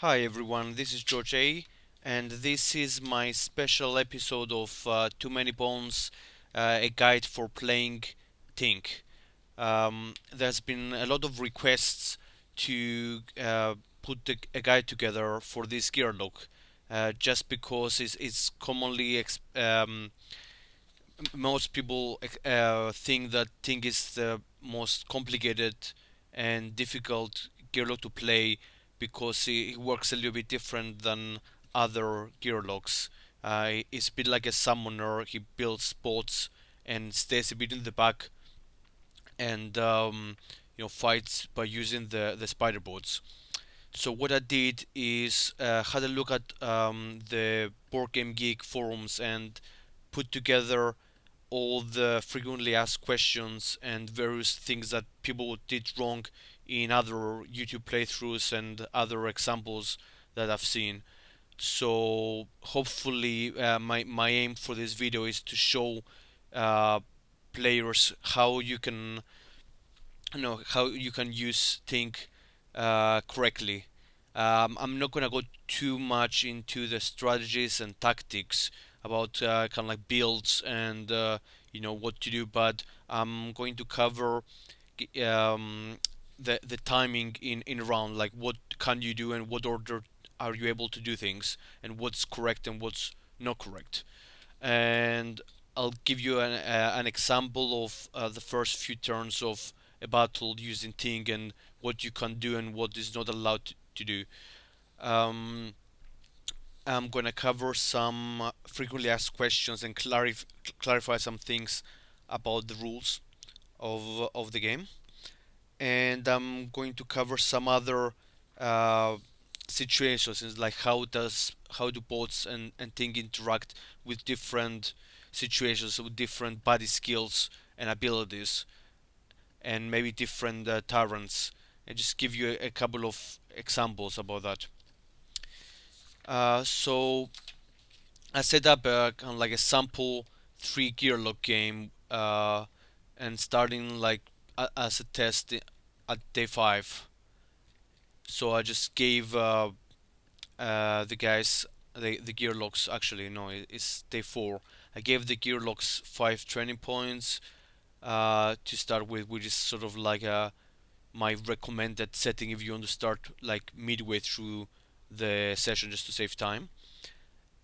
Hi everyone, this is George A, and this is my special episode of Too Many Bones, a guide for playing Tink. There's been a lot of requests to put a guide together for this gear lock, just because it's commonly most people think that Tink is the most complicated and difficult gear lock to play because it works a little bit different than other gear locks. It's a bit like a summoner. He builds bots and stays a bit in the back and fights by using the spider bots. So what I did is had a look at the Board Game Geek forums and put together all the frequently asked questions and various things that people did wrong in other YouTube playthroughs and other examples that I've seen. So hopefully, my aim for this video is to show uh, players how you can use Think correctly. I'm not gonna go too much into the strategies and tactics about kind of like builds and what to do, but I'm going to cover the timing in a round, like what can you do and what order are you able to do things, and what's correct and what's not correct. And I'll give you an example of the first few turns of a battle using Ting and what you can do and what is not allowed to do. Um, I'm gonna cover some frequently asked questions and clarify some things about the rules of the game, and I'm going to cover some other uh, situations like how do bots and Ting interact with different situations with different body skills and abilities and maybe different tyrants, and just give you a couple of examples about that. So I set up kind of like a sample three gear lock game and starting like as a test at day 5. So I just gave the guys the gear locks. Actually, no, it's day 4. I gave the gear locks 5 training points to start with, which is sort of like my recommended setting if you want to start like midway through the session just to save time.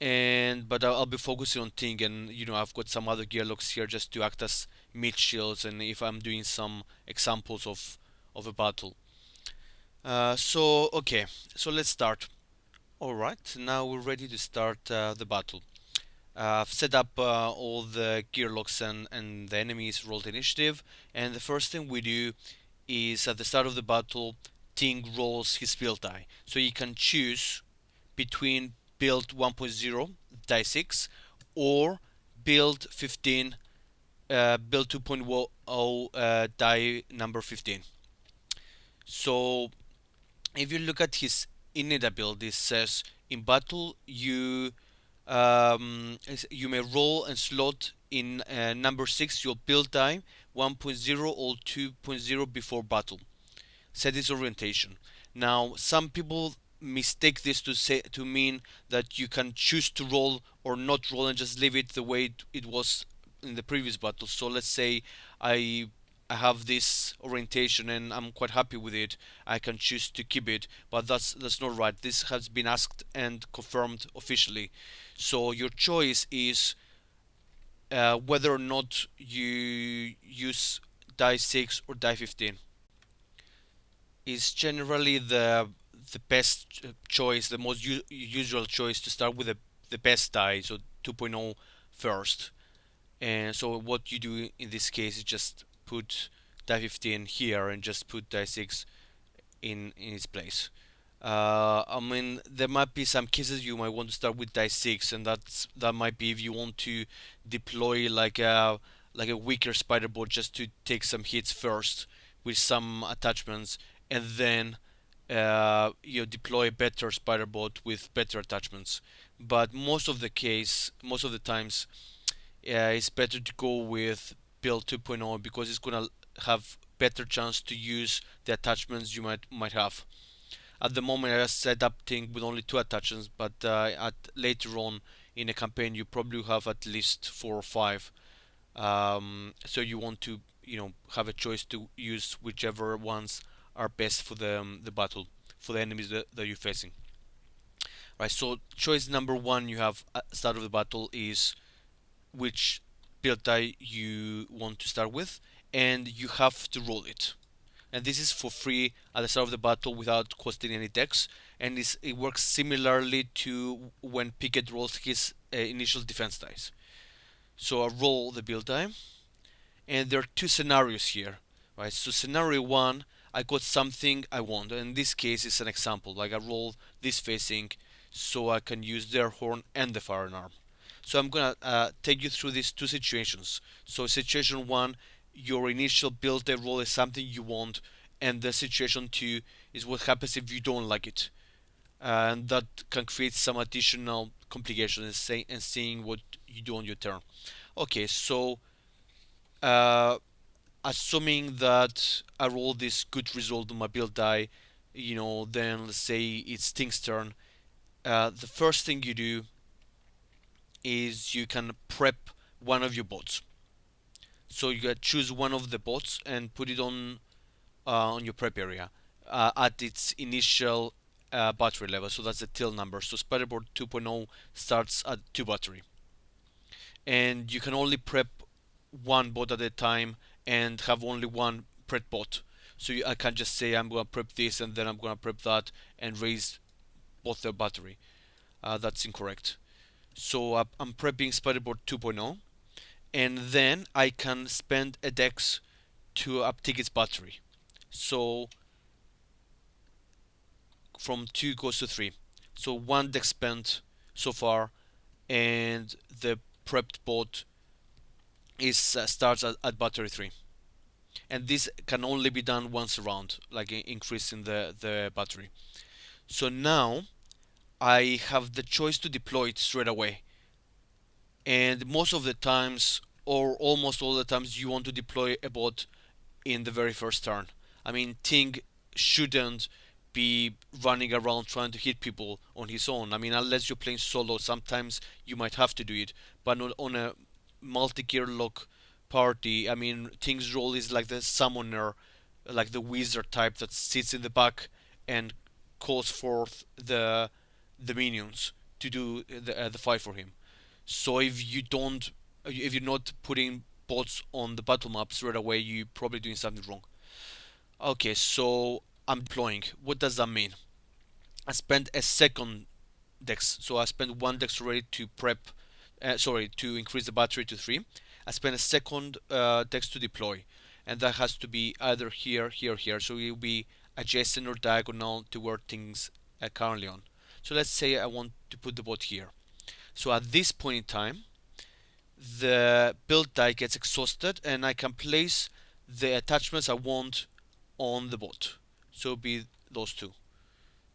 And but I'll be focusing on Ting, and I've got some other gear locks here just to act as mid shields, and if I'm doing some examples of a battle. So okay, so let's start. All right, now we're ready to start the battle. I've set up all the gear locks and the enemies rolled initiative, and the first thing we do is at the start of the battle, Ting rolls his build die. So you can choose between build 1.0 die 6 or build 15 build 2.0 die number 15. So if you look at his innate ability, it says in battle you may roll and slot in number 6 your build die 1.0 or 2.0 before battle. Set its orientation. Now, some people mistake this to mean that you can choose to roll or not roll and just leave it the way it was in the previous battle. So let's say I I have this orientation and I'm quite happy with it. I can choose to keep it, but that's not right. This has been asked and confirmed officially. So your choice is whether or not you use die 6 or die 15. Is generally the best choice, the most usual choice to start with the best die, so 2.0 first. And so what you do in this case is just put die 15 here and just put die 6 in its place. I mean, there might be some cases you might want to start with die 6, and that might be if you want to deploy like a weaker spider board just to take some hits first with some attachments, and then you deploy a better spider board with better attachments. But most of the times, it's better to go with build 2.0 because it's gonna have better chance to use the attachments you might have. At the moment, I just set up Tink with only two attachments, but at later on in a campaign, you probably have at least four or five. So you want to, have a choice to use whichever ones are best for the battle, for the enemies that you're facing. Right. So choice number one you have at the start of the battle is which build die you want to start with, and you have to roll it. And this is for free at the start of the battle without costing any dex, and it works similarly to when Picket rolls his initial defense dice. So I roll the build die, and there are two scenarios here, right? So scenario one, I got something I want. And in this case, it's an example. Like I roll this facing, so I can use their horn and the firearm. So I'm gonna take you through these two situations. So situation one, your initial build a roll is something you want, and the situation two is what happens if you don't like it, and that can create some additional complications and seeing what you do on your turn. Okay, so uh, assuming that I roll this good result on my build die, then let's say it's Tink's turn. The first thing you do is you can prep one of your bots. So you can choose one of the bots and put it on your prep area at its initial battery level. So that's the till number. So Spiderboard 2.0 starts at 2 battery, and you can only prep one bot at a time and have only one prep bot. So I can't just say I'm gonna prep this and then I'm gonna prep that and raise both their battery. That's incorrect. So I'm prepping Spiderboard 2.0, and then I can spend a dex to uptick its battery. So from 2 goes to 3. So one dex spent so far, and the prepped bot is starts at battery 3. And this can only be done once around, like increasing the battery. So now I have the choice to deploy it straight away. And most of the times, or almost all the times, you want to deploy a bot in the very first turn. I mean, Ting shouldn't be running around trying to hit people on his own. I mean, unless you're playing solo, sometimes you might have to do it. But not on a multi-gear lock party. I mean, Ting's role is like the summoner, like the wizard type that sits in the back and calls forth the minions to do the fight for him. So if you're not putting bots on the battle maps right away, you're probably doing something wrong. Okay, so I'm deploying. What does that mean? I spent a second dex, so I spent one dex already to to increase the battery to 3. I spent a second dex to deploy, and that has to be either here, here, here. So it will be adjacent or diagonal to where things are currently on. So let's say I want to put the bot here. So at this point in time, the build die gets exhausted, and I can place the attachments I want on the bot. So it'll be those two.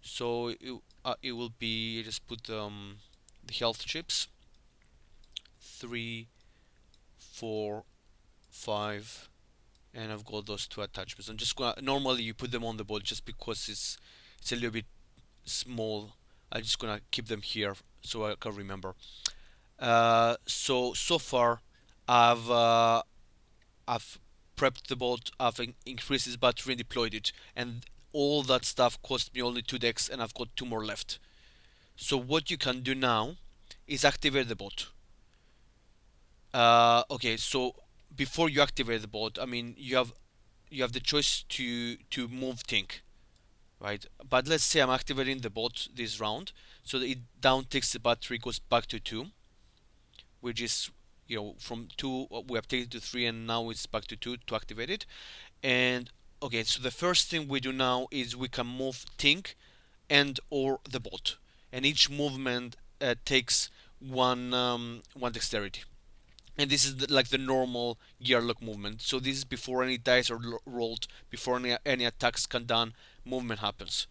So it will be just put the health chips 3, 4, 5, and I've got those two attachments. I'm just gonna normally you put them on the bot just because it's a little bit small. I'm just gonna keep them here so I can remember. So far, I've uh, I've prepped the bot, I've increased its battery and deployed it, and all that stuff cost me only 2 decks, and I've got 2 more left. So what you can do now is activate the bot. Okay, so before you activate the bot, I mean you have the choice to move Tink, right? But let's say I'm activating the bot this round, so that it down ticks the battery, goes back to 2, which is from 2 we have taken to 3, and now it's back to 2 to activate it. And okay, so the first thing we do now is we can move Tink and or the bot, and each movement takes one dexterity. And this is like the normal gear lock movement. So this is before any dice are rolled, before any attacks can done, movement happens.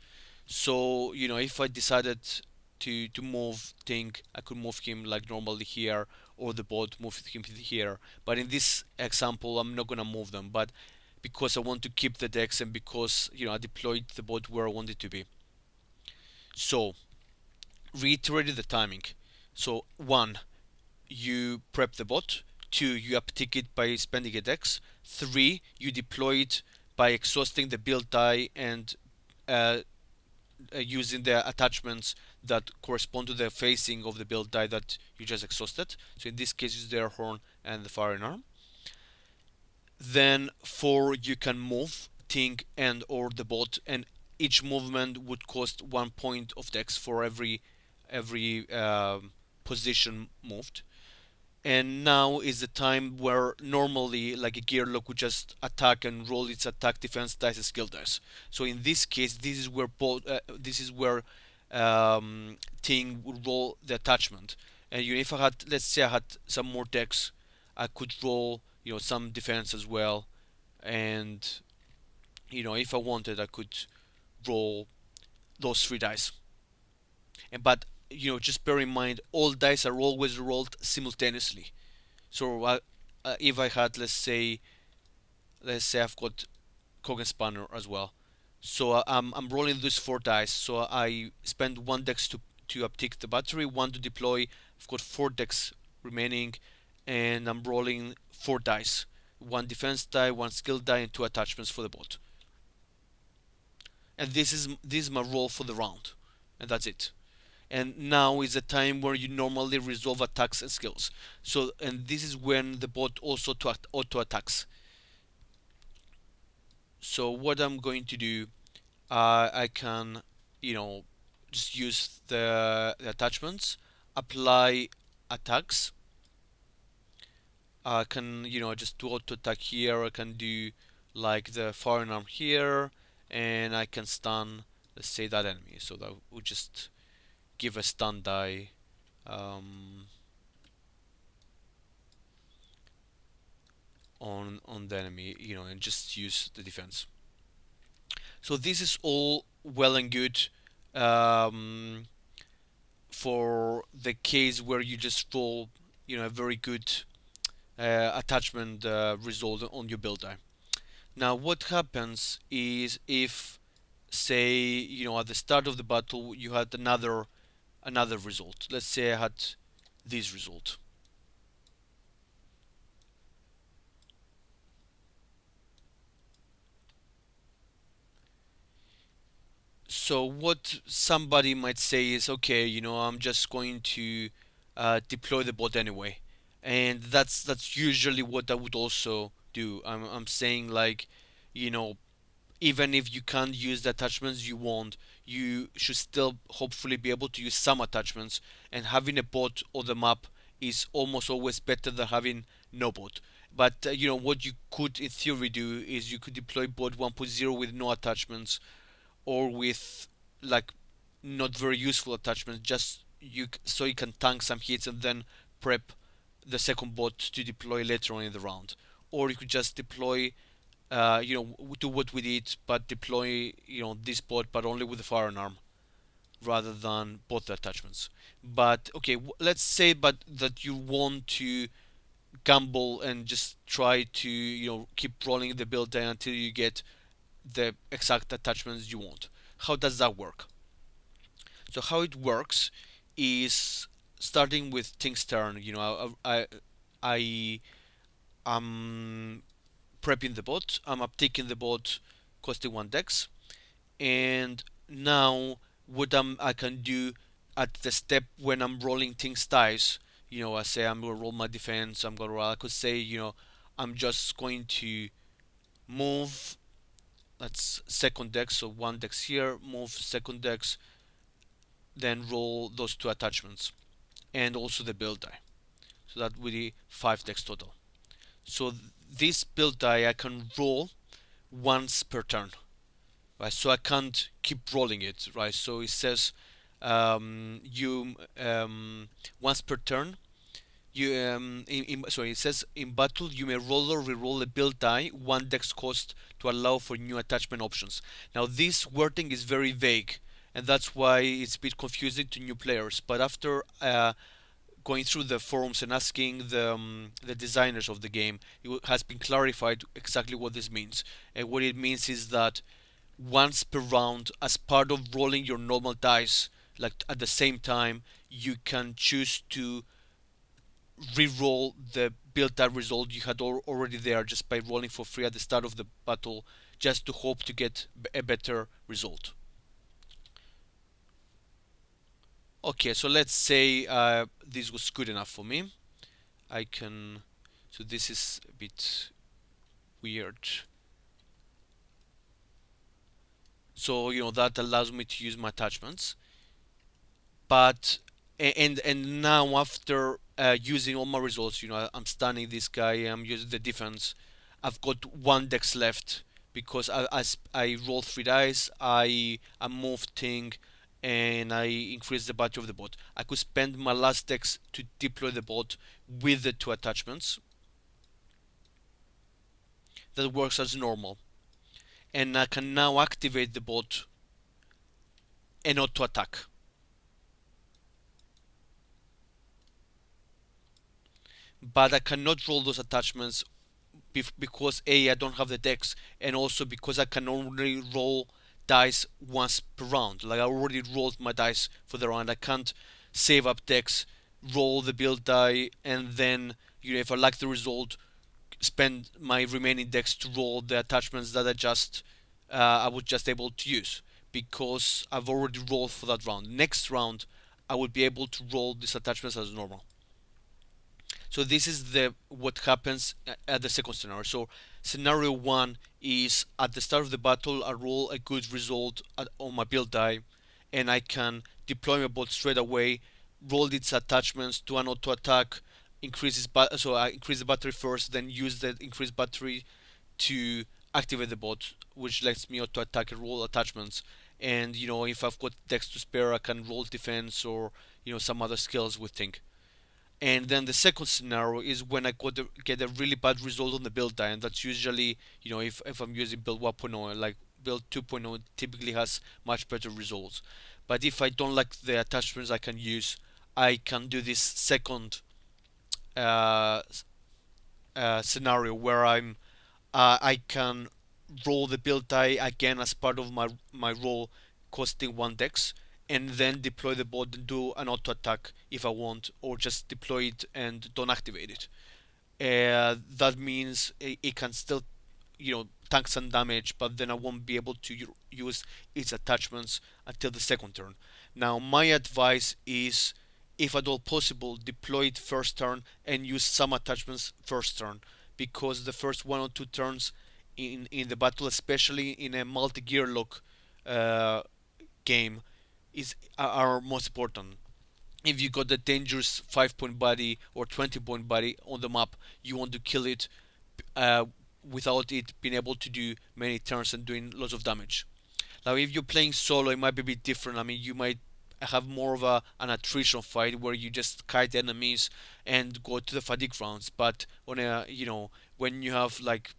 So if I decided to move Tink, I could move him like normally here, or the bot move him here. But in this example, I'm not gonna move them. But because I want to keep the decks, and because I deployed the bot where I want it to be. So, reiterated the timing. So, one, you prep the bot. Two, you uptick it by spending a dex. Three, you deploy it by exhausting the build die and uh, using the attachments that correspond to the facing of the build die that you just exhausted. So in this case, it's the air horn and the firing arm. Then four, you can move Tink and or the bot, and each movement would cost 1 point of dex for every position moved. And now is the time where normally like a gearlock would just attack and roll its attack, defense dice, and skill dice. So in this case, this is where Ting would roll the attachment. And if I had, let's say I had some more decks, I could roll some defense as well. And if I wanted, I could roll those three dice. And but just bear in mind, all dice are always rolled simultaneously. So if I had, let's say I've got Cog and Spanner as well. So I'm rolling these four dice. So I spend one dex to uptick the battery, one to deploy. I've got four decks remaining, and I'm rolling four dice. One defense die, one skill die, and two attachments for the bot. And this is my roll for the round, and that's it. And now is the time where you normally resolve attacks and skills. So, and this is when the bot also auto attacks. So what I'm going to do, I can, just use the attachments, apply attacks. I can, just do auto attack here. I can do like the firing arm here, and I can stun, let's say, that enemy. So that would just give a stun die. Um, on the enemy, and just use the defense. So this is all well and good um, for the case where you just roll, a very good attachment result on your build die. Now, what happens is if, say, at the start of the battle you had another result. Let's say I had this result. So what somebody might say is, okay, I'm just going to deploy the bot anyway, and that's usually what I would also do. I'm saying like, you know, even if you can't use the attachments you want, you should still hopefully be able to use some attachments. And having a bot on the map is almost always better than having no bot. But what you could in theory do is you could deploy bot 1.0 with no attachments, or with like not very useful attachments, just so you can tank some hits and then prep the second bot to deploy later on in the round. Or you could just deploy, do what we did, but deploy, this bot, but only with the firing arm rather than both the attachments. But okay, let's say but that you want to gamble and just try to keep rolling the build down until you get the exact attachments you want. How does that work? So how it works is starting with Tink's turn. I am prepping the bot. I'm uptaking the bot, costing one dex, and now what I can do at the step when I'm rolling Tink's dice. I say I'm gonna roll my defense. I'm gonna roll. I could say I'm just going to move. That's second dex, so one dex here, move second dex, then roll those two attachments and also the build die. So that would be 5 dex total. So this build die I can roll once per turn, right? So I can't keep rolling it, right? So it says you once per turn. Sorry, it says in battle you may roll or re-roll a build die one dex cost to allow for new attachment options. Now this wording is very vague, and that's why it's a bit confusing to new players. But after going through the forums and asking the designers of the game, it has been clarified exactly what this means. And what it means is that once per round as part of rolling your normal dice. Like at the same time, you can choose to re-roll the build die result you had already there just by rolling for free at the start of the battle, just to hope to get a better result. Okay, so let's say this was good enough for me. I can. So this is a bit weird. So that allows me to use my attachments. But and now after using all my results, I'm stunning this guy. I'm using the defense. I've got one dex left because I roll three dice. I move Tink, and I increase the battery of the bot. I could spend my last dex to deploy the bot with the two attachments. That works as normal, and I can now activate the bot and auto attack. But I cannot roll those attachments because A, I don't have the dex, and also because I can only roll dice once per round. Like I already rolled my dice for the round. I can't save up dex, roll the build die, and then if I like the result, spend my remaining dex to roll the attachments that I was just able to use because I've already rolled for that round. Next round, I would be able to roll these attachments as normal. So this is the what happens at the second scenario. So scenario one is at the start of the battle, I roll a good result on my build die, and I can deploy my bot straight away, roll its attachments to an auto attack, so I increase the battery first, then use the increased battery to activate the bot, which lets me auto attack and roll attachments. And if I've got dex to spare, I can roll defense or some other skills with Tink. And then the second scenario is when I get a really bad result on the build die, and that's usually, if I'm using build 1.0, like build 2.0 typically has much better results. But if I don't like the attachments I can use, I can do this second uh, scenario where I can roll the build die again as part of my roll, costing one dex, and then deploy the bot and do an auto attack if I want, or just deploy it and don't activate it. That means it can still, tank some damage, but then I won't be able to use its attachments until the second turn. Now, my advice is, if at all possible, deploy it first turn and use some attachments first turn, because the first one or two turns in the battle, especially in a multi-gear lock uh, game, are most important. If you got a dangerous 5-point baddie or 20-point baddie on the map, you want to kill it uh, without it being able to do many turns and doing lots of damage. Now, if you're playing solo, it might be a bit different. I mean, you might have more of an attrition fight where you just kite enemies and go to the fatigue rounds. But when you have like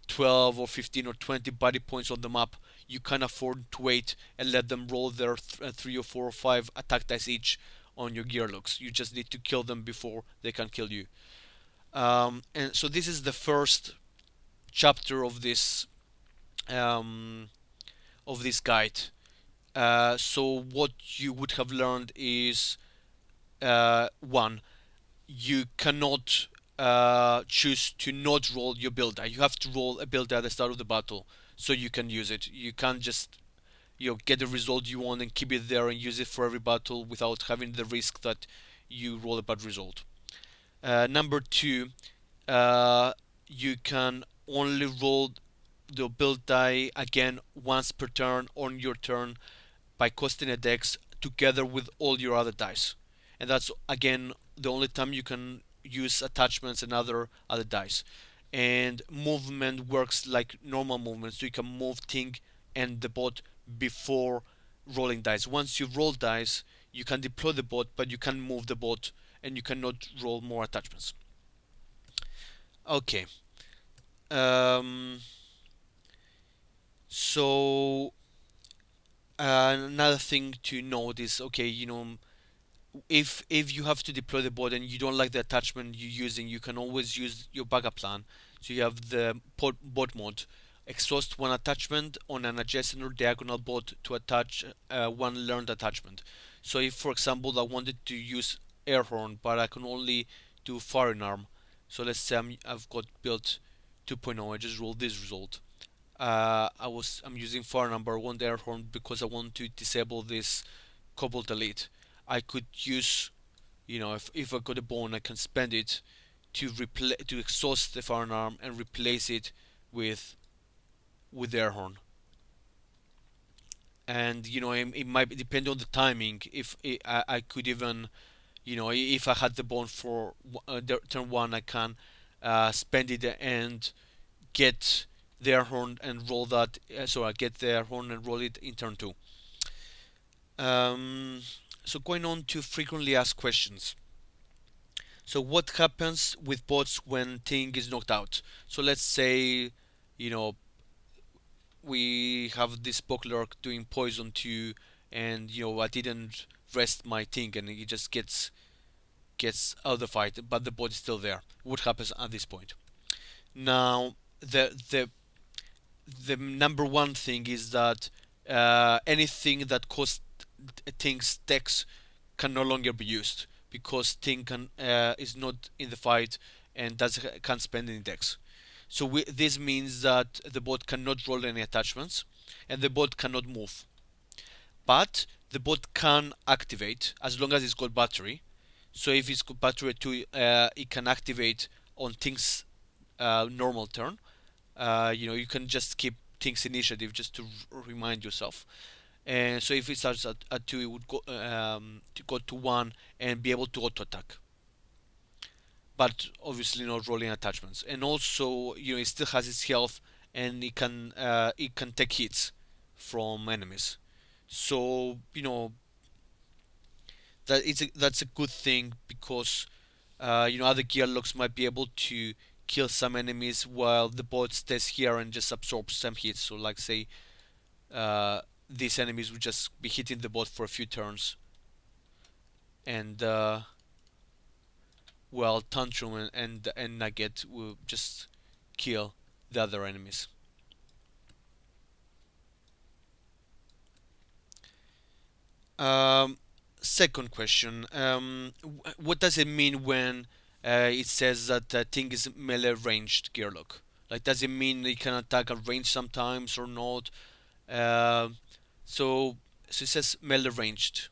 12 or 15 or 20 body points on the map, you can afford to wait and let them roll their 3 or 4 or 5 attack dice each on your gear locks. You just need to kill them before they can kill you. And so this is the first chapter um, of this guide. So what you would have learned is one, you cannot choose to not roll your build die. You have to roll a build die at the start of the battle so you can use it. You can't just get the result you want and keep it there and use it for every battle without having the risk that you roll a bad result. Number two, uh, you can only roll the build die again once per turn on your turn by costing a dex together with all your other dice. And that's again the only time you can use attachments and other dice. And movement works like normal movement, so you can move Tink and the bot before rolling dice. Once you've rolled dice, you can deploy the bot, but you can move the bot and you cannot roll more attachments. Okay. Um, so another thing to note is, okay, if you have to deploy the bot and you don't like the attachment you're using, you can always use your backup plan. So you have the bot mode. exhaust one attachment on an adjacent or diagonal bot to attach one learned attachment. So if, for example, I wanted to use air horn, but I can only do firing arm. So let's say I've got built 2.0. I just rolled this result. I'm using firing arm, but I want air horn because I want to disable this cobalt elite. I could use, if I got a bone, I can spend it to exhaust the firing arm and replace it with air horn. And it might depend on the timing. If I could even, if I had the bone for turn one, I can spend it and get the air horn and roll that. So I get the air horn and roll it in turn two. Um, so going on to frequently asked questions. So what happens with bots when Tink is knocked out? So let's say, you know, we have this Bucklerk doing poison to you, and I didn't rest my Tink, and he just gets out of the fight, but the bot is still there. What happens at this point? Now, the number one thing is that anything that costs Tink's dex can no longer be used because Tink is not in the fight and can't spend any dex. So this means that the bot cannot roll any attachments and the bot cannot move. But the bot can activate as long as it's got battery. So if it's got battery 2, it can activate on Tink's normal turn. You can just keep Tink's initiative just to remind yourself. And so if it starts at 2, it would go to 1 and be able to auto attack. But obviously not rolling attachments. And also, it still has its health and it can take hits from enemies. So that's a good thing because other gear locks might be able to kill some enemies while the bot stays here and just absorbs some hits. So like say these enemies would just be hitting the bot for a few turns, and well, Tantrum and Nugget will just kill the other enemies. Um, Second question: what does it mean when it says that Ting is melee ranged gearlock? Like, does it mean it can attack at range sometimes or not? Uh, so, so it says melee ranged.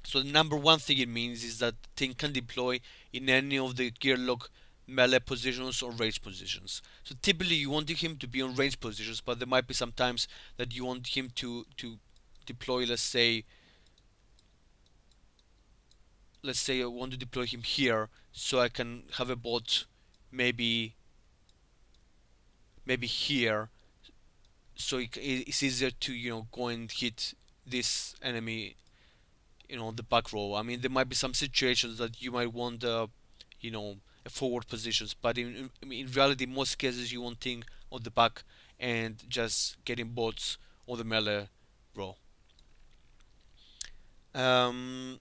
So the number one thing it means is that Ting can deploy in any of the gearlock melee positions or range positions. So typically you want him to be on range positions, but there might be some times that you want him to deploy. Let's say I want to deploy him here, so I can have a bot maybe here, so it's easier to go and hit this enemy the back row. I mean, there might be some situations that you might want you know a forward positions, but in reality, in most cases you want thing on the back and just getting bots on the melee row. Um,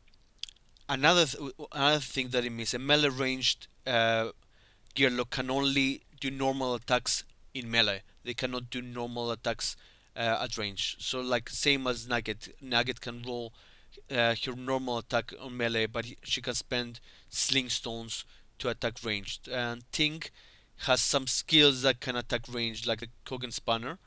another thing that it means, a melee ranged Gearlock can only do normal attacks in melee. They cannot do normal attacks at range. So like same as Nugget. Nugget can roll her normal attack on melee, but she can spend sling stones to attack ranged. And Tink has some skills that can attack ranged, like the Kogan Spanner,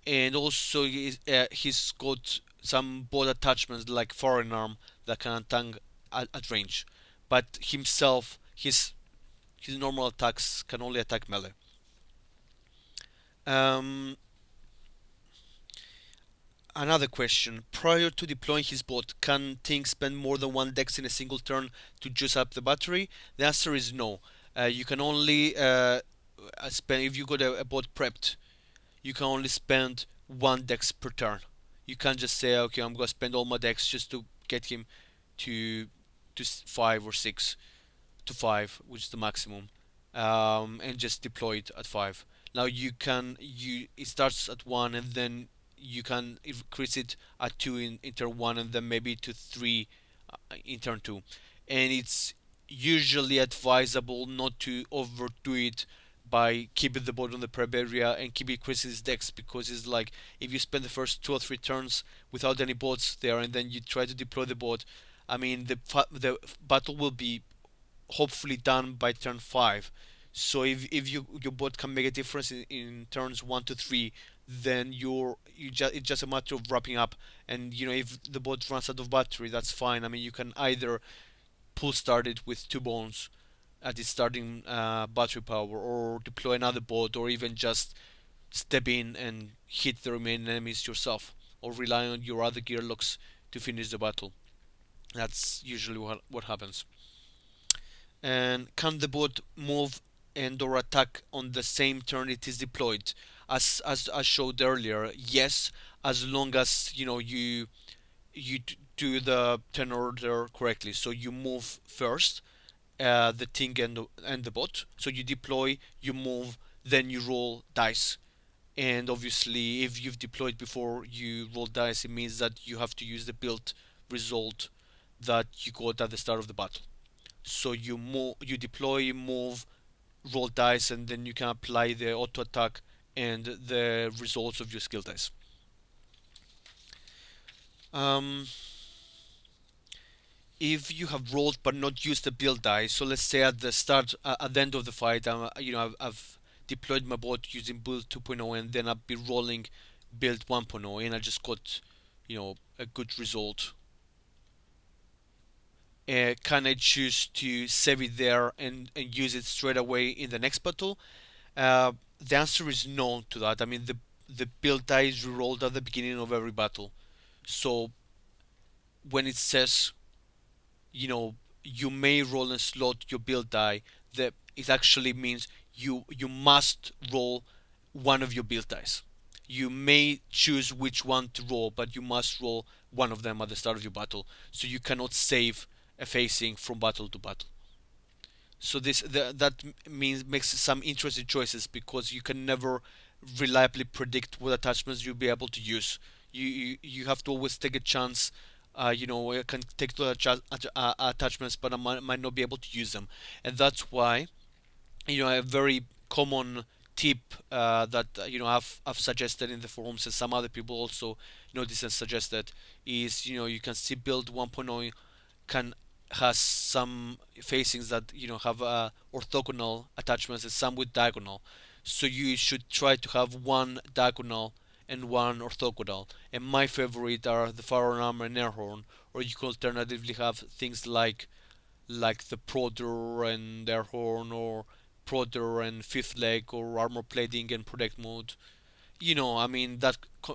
and also he's got some board attachments like Foreign Arm that can attack at range. But himself, his normal attacks can only attack melee. Um, Another question. Prior to deploying his bot, can Tink spend more than one dex in a single turn to juice up the battery? The answer is no. You can only spend, if you got a bot prepped, you can only spend one dex per turn. You can't just say, okay, I'm gonna spend all my dex just to get him to 5 or 6 to 5, which is the maximum, and just deploy it at 5. Now it starts at 1 and then you can increase it at 2 in turn 1 and then maybe to 3 in turn 2. And it's usually advisable not to overdo it by keeping the bot on the prep area and keep increasing his dex, because it's like if you spend the first 2 or 3 turns without any bots there and then you try to deploy the bot, I mean the battle will be hopefully done by turn 5. So if your bot can make a difference in turns 1 to 3, then it's just a matter of wrapping up. And if the bot runs out of battery, that's fine. I mean, you can either pull start it with 2 bones at its starting battery power, or deploy another bot, or even just step in and hit the remaining enemies yourself, or rely on your other gear locks to finish the battle. That's usually what happens. And can the bot move and or attack on the same turn it is deployed? As I showed earlier, yes, as long as you do the turn order correctly. So you move first, the Tink and the bot. So you deploy, you move, then you roll dice. And obviously, if you've deployed before you roll dice, it means that you have to use the build result that you got at the start of the battle. So you deploy, move, roll dice, and then you can apply the auto attack and the results of your skill dice. Um, if you have rolled but not used the build die, so let's say at the start, at the end of the fight, I've deployed my bot using build 2.0, and then I've been rolling build 1.0, and I just got, a good result. Can I choose to save it there and use it straight away in the next battle? The answer is no to that. I mean, the build die is rerolled at the beginning of every battle. So when it says you may roll and slot your build die, that it actually means you must roll one of your build dice. You may choose which one to roll, but you must roll one of them at the start of your battle. So you cannot save a facing from battle to battle. So that means makes some interesting choices, because you can never reliably predict what attachments you'll be able to use. You have to always take a chance. I can take the attachments, but I might not be able to use them, and that's why a very common tip that I've suggested in the forums, and some other people also noticed and suggested, is you can see build 1.0 can has some facings that have orthogonal attachments and some with diagonal. So you should try to have one diagonal and one orthogonal. And my favorite are the firearm and air horn. Or you could alternatively have things like the prodder and air horn, or prodder and fifth leg, or armor plating and protect mode. I mean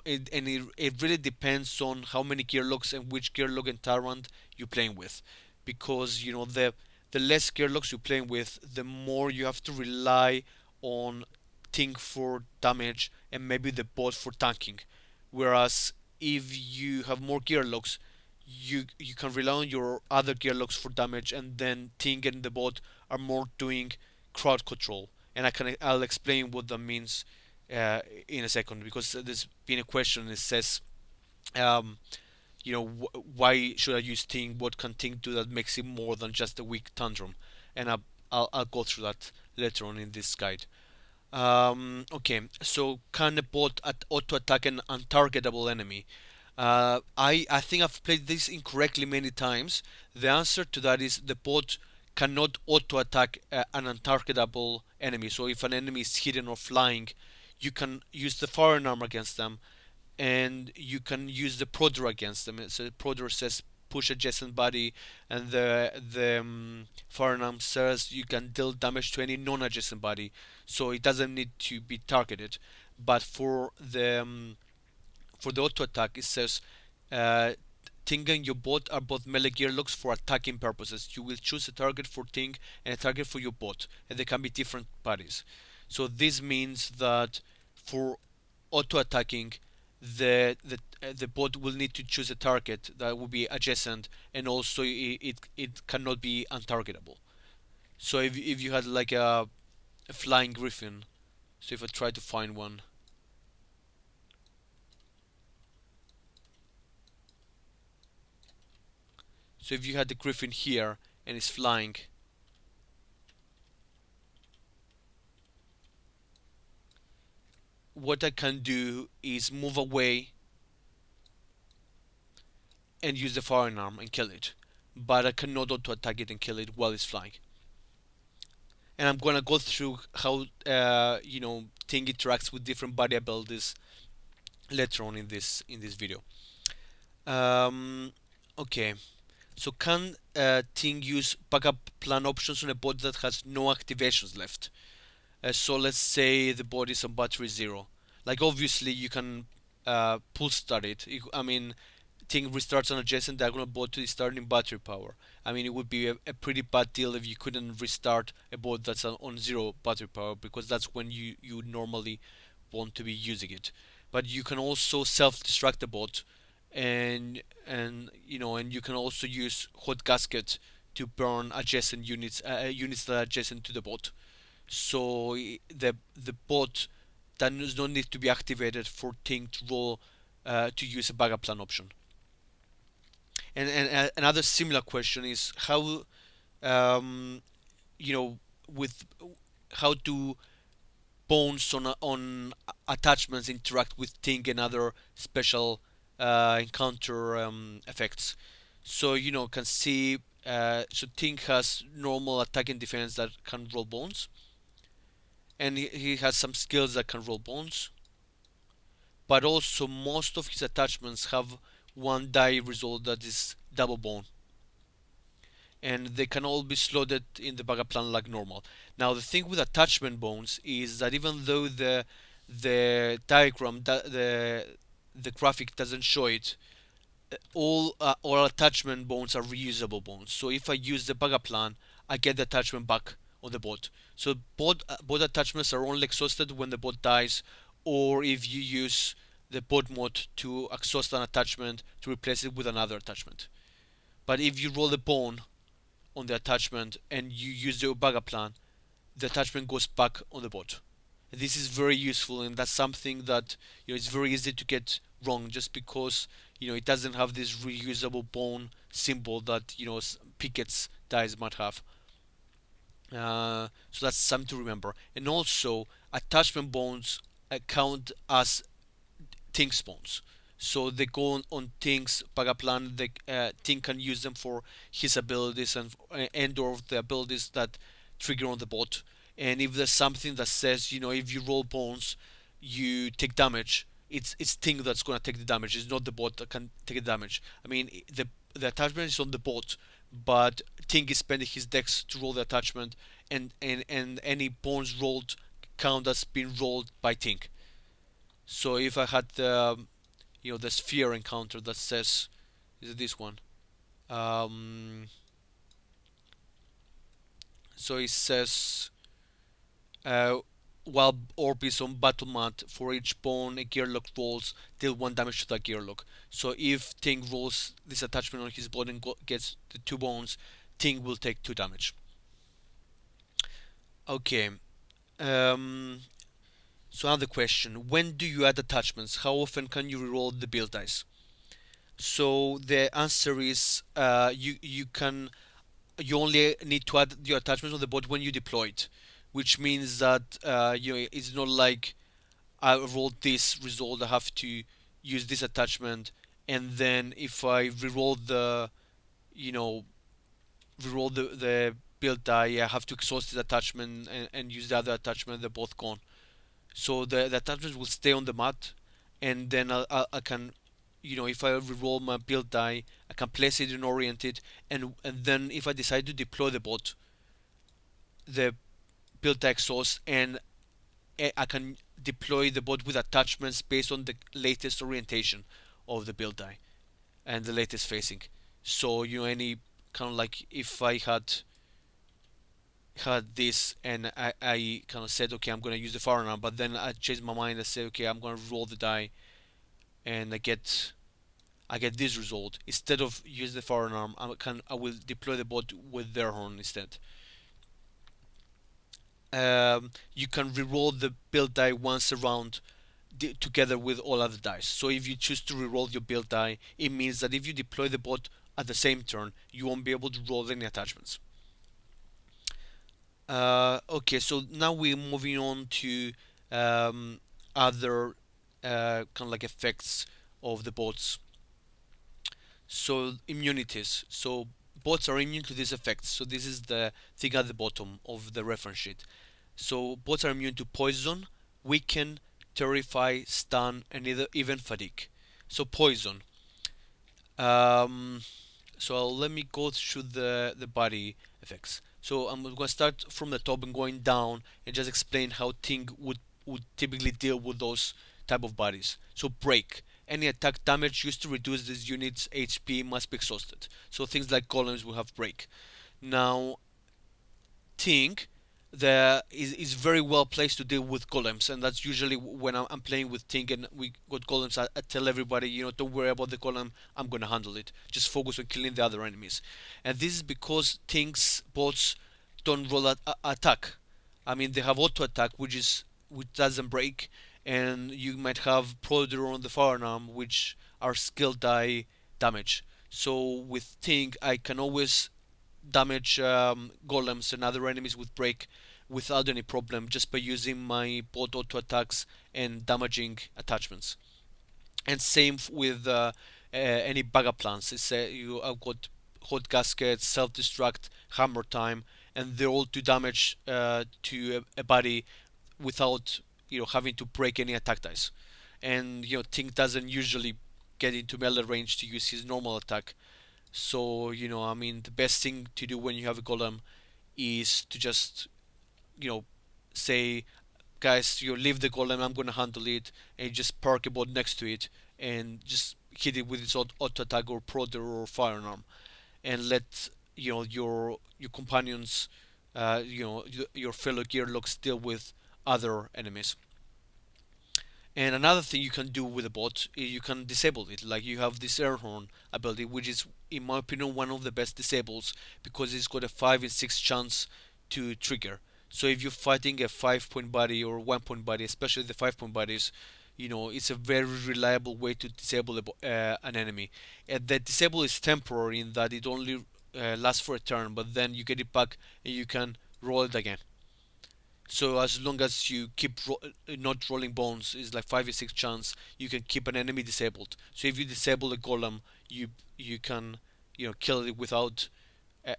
it really depends on how many gear locks and which gear lock and tyrant you're playing with, because the less gear locks you're playing with, the more you have to rely on Tink for damage and maybe the bot for tanking. Whereas if you have more gear locks, you can rely on your other gear locks for damage, and then Tink and the bot are more doing crowd control. And I'll explain what that means in a second, because there's been a question that says, um, why should I use Ting? What can Ting do that makes it more than just a weak tantrum? And I'll go through that later on in this guide. Okay, so can a bot auto attack an untargetable enemy? I think I've played this incorrectly many times. The answer to that is the bot cannot auto attack an untargetable enemy. So if an enemy is hidden or flying, you can use the firearm against them, and you can use the prodder against them. So the prodder says push adjacent body, and the firearm says you can deal damage to any non-adjacent body. So it doesn't need to be targeted. But for the auto attack, it says Ting and your bot are both melee gear locks for attacking purposes. You will choose a target for Ting and a target for your bot, and they can be different parties. So this means that for auto attacking, the bot will need to choose a target that will be adjacent, and also it cannot be untargetable. So if you had like a flying griffin, so if I try to find one, so if you had the griffin here and it's flying, what I can do is move away and use the firearm and kill it. But I cannot auto attack it and kill it while it's flying. And I'm gonna go through how Ting interacts with different body abilities later on in this video. Um, okay, so can Ting use backup plan options on a bot that has no activations left? So let's say the bot is on battery zero. Like obviously you can pull start it. I mean, Ting restarts an adjacent diagonal bot to the starting battery power. I mean, it would be a pretty bad deal if you couldn't restart a bot that's on zero battery power, because that's when you normally want to be using it. But you can also self-destruct the bot, and you can also use hot gasket to burn adjacent units that are adjacent to the bot. So the bot does not need to be activated for Ting to roll to use a backup plan option. And another similar question is how um, you know with how do bones on attachments interact with Tink and other special encounter effects. So can see so Tink has normal attack and defense that can roll bones, and he has some skills that can roll bones, but also most of his attachments have one die result that is double bone, and they can all be slotted in the backup plan like normal. Now the thing with attachment bones is that even though the diagram the graphic doesn't show it, all attachment bones are reusable bones. So if I use the backup plan, I get the attachment back on the bot. So bot attachments are only exhausted when the bot dies, or if you use the bot mode to exhaust an attachment to replace it with another attachment. But if you roll the bone on the attachment and you use the backup plan, the attachment goes back on the bot. This is very useful, and that's something that it's very easy to get wrong, just because it doesn't have this reusable bone symbol that Pickett's dice might have. So that's something to remember. And also, attachment bones count as Tink's bones. So they go on Tink's Pagaplan. Tink can use them for his abilities and or the abilities that trigger on the bot. And if there's something that says, if you roll bones, you take damage, it's Tink that's gonna take the damage. It's not the bot that can take the damage. I mean, the attachment is on the bot, but Tink is spending his dex to roll the attachment, and any bones rolled count as being rolled by Tink. So if I had the sphere encounter that says, is it this one? Um, so it says, uh, while orb is on battle mat, for each bone a gearlock rolls, deal one damage to that gearlock. So if Ting rolls this attachment on his body and gets the two bones, Ting will take two damage. Okay. Um, so another question: when do you add attachments? How often can you reroll the build dice? So the answer is you only need to add your attachments on the board when you deploy it, which means that it's not like I rolled this result, I have to use this attachment, and then if I reroll the you know reroll the build die, I have to exhaust this attachment and use the other attachment. They're both gone. So the attachments will stay on the mat, and then I can, if I reroll my build die, I can place it and orient it, and then if I decide to deploy the build die exhaust, and I can deploy the bot with attachments based on the latest orientation of the build die and the latest facing. So any kind of like if I had this and I kind of said, okay, I'm gonna use the firearm, but then I changed my mind and said, okay, I'm gonna roll the die and I get this result. Instead of use the firearm, I will deploy the bot with their horn instead. You can reroll the build die once around together with all other dice. So if you choose to reroll your build die, it means that if you deploy the bot at the same turn, you won't be able to roll any attachments. Okay, so now we're moving on to other kind of like effects of the bots. So immunities. So bots are immune to these effects. So this is the thing at the bottom of the reference sheet. So bots are immune to poison, weaken, terrify, stun, and even fatigue. So poison. Um, so let me go through the body effects. So I'm going to start from the top and going down and just explain how Tink would typically deal with those type of bodies. So break. Any attack damage used to reduce this unit's HP must be exhausted. So things like golems will have break. Now Tink is very well placed to deal with golems, and that's usually when I'm playing with Tink and we got golems. I tell everybody, don't worry about the golem. I'm gonna handle it. Just focus on killing the other enemies, and this is because Tink's bots don't roll attack. I mean, they have auto attack, which doesn't break, and you might have Prodder on the firearm, which are skill die damage. So with Tink, I can always damage golems and other enemies with break without any problem just by using my bot auto attacks and damaging attachments. And same with any backup plans. I've got hot gaskets, self destruct, hammer time, and they're all to damage to a body without having to break any attack dice. And Tink doesn't usually get into melee range to use his normal attack, so, I mean, the best thing to do when you have a golem is to just, you know, say, guys, you leave the golem, I'm gonna handle it, and you just park a bot next to it and just hit it with its auto attack or prodder or firearm, and let your companions, your fellow gearlocks deal with other enemies. And another thing you can do with a bot is you can disable it. Like you have this air horn ability, which is, in my opinion, one of the best disables because it's got a 5 in 6 chance to trigger. So if you're fighting a 5 point body or 1 point body, especially the 5 point bodies, it's a very reliable way to disable an enemy. And the disable is temporary in that it only lasts for a turn, but then you get it back and you can roll it again. So as long as you keep not rolling bones, is like 5 or 6 chance you can keep an enemy disabled. So if you disable a golem, you can kill it without